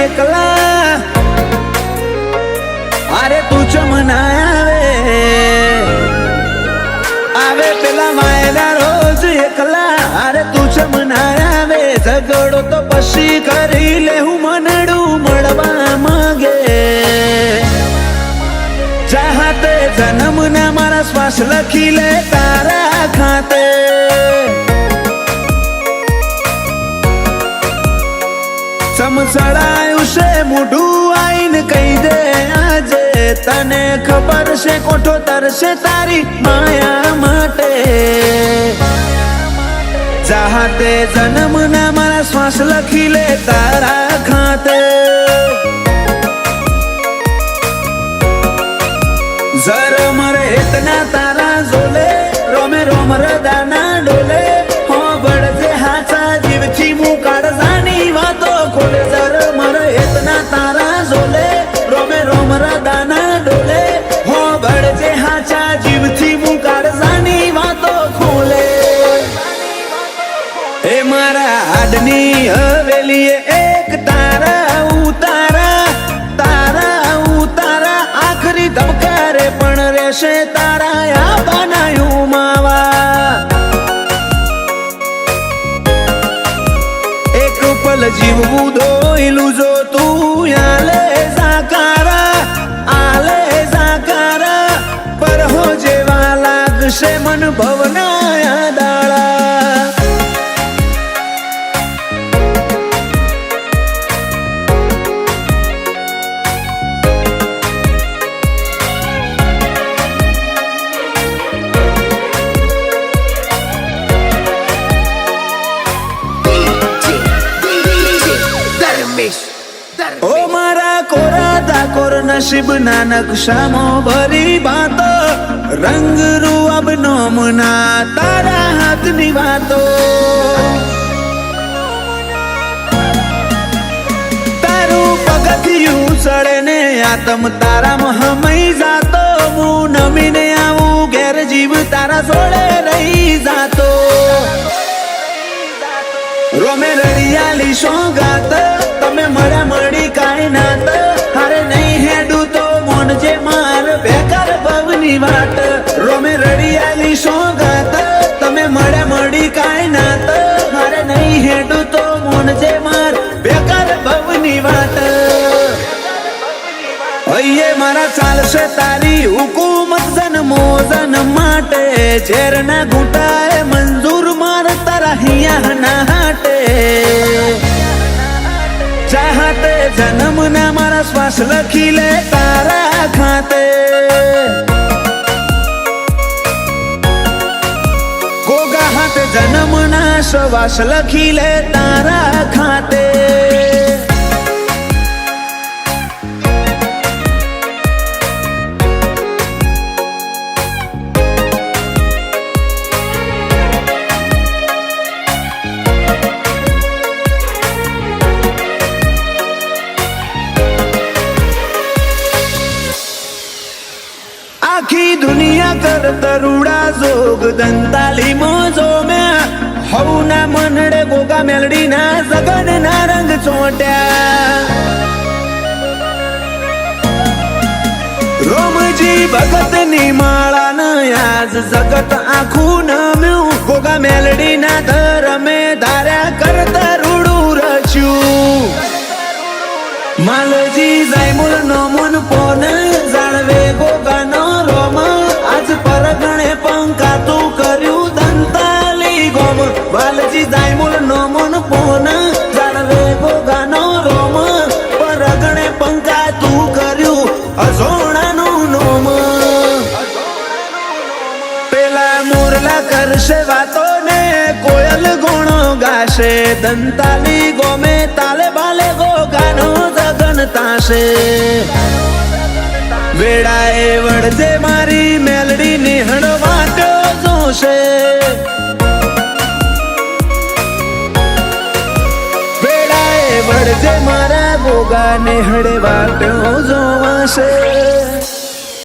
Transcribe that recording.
એકલા अरे तू चमना आवे पेला मायला रोज एकला अरे तू चमना आवे झगड़ो तो पशी करी ले हूँ मनडू मड़वा मांगे चाहते जन्म ना मारा श्वास लखी ले तारा खाते समसड़ायु से मुडू आईन कही दे आजे तने खबर से कोठो तरसे तारी माया माटे चाहते जन्म ना मारा श्वास लखी ले तारा खाते जर मरे इतना तारा जोले रोमे रोम रदाना डोले हो बड़जे हाचा जीवची मुकाड जानी वातो खोले जर मरे इतना तारा जोले रोमे रोम रदाना डोले हो बड़जे हाचा जीवची मुकाड जानी वातो खोले ए मारा आडनी हवेली एक तारा उतारा तारा उतारा आखरी धबकारे पण रेशे तारा या बनायू मावा एक पल जीवू दोइलू जो तू आले जाकारा पर हो जेवा लागशे मन भवनाया दाळा ओ मारा कोरा दाकोर नसीब ना नक्शामो भरी बातो रंग रू अब नोमना तारा हाथ निवातो तारू पगथियू चढ़े ने आतम तारा महमई जातो मु नमीने आऊ घेर जीव तारा सोड़े रही जातो रोमे रड़ियाली सोगात तमे मरा मड़ी काई नात हारे नहीं हेडू तो मोन जे मार बेकार भवनी वाट रोमे रड़ियाली सोगात तमे मरा मड़ी काई नात हारे नहीं हेडू तो मोन जे मार बेकार भवनी वाट अये मारा चाल से तारी हुकूमत जन्मो जन्म माटे झेरना घूटाए मंजूर मार तारा हिया ना हाटे चाहते जन्म ना मारा श्वास लखी ले तारा खाते गोगा हाथ जन्म ना श्वास लखी ले तारा खाते आखी दुनिया कर तरुड़ा जोग दंताली मोजो में हौना मनडे गोगा मेलडी ना जगन ना रंग चोट्या रोमजी भगत निमाळा न आज जगत आखू न म्यू गोगा मेलडी ना धरमे धार्या करता रुडू रच्यू मालजी जायमुल नोमुन पोन जाणवे गोगा नो रोम आज परगणे पंका तू कर्यू दंताली गोम मालजी जायमुल नोमुन पोन जाणवे गोगा नो रोम परगणे पंका तू कर्यू अजोणानु नोम पेला मोरला करशे वातो ने कोयल गुणो गाशे दंताली गोमे ताले बाले गोगानो जगन ताशे वेड़ाए वड़जे मारी मेलडी निहण वाटो जोशे वेड़ाए वड़जे मारा गोगा निहड़ वाटो जोवाशे।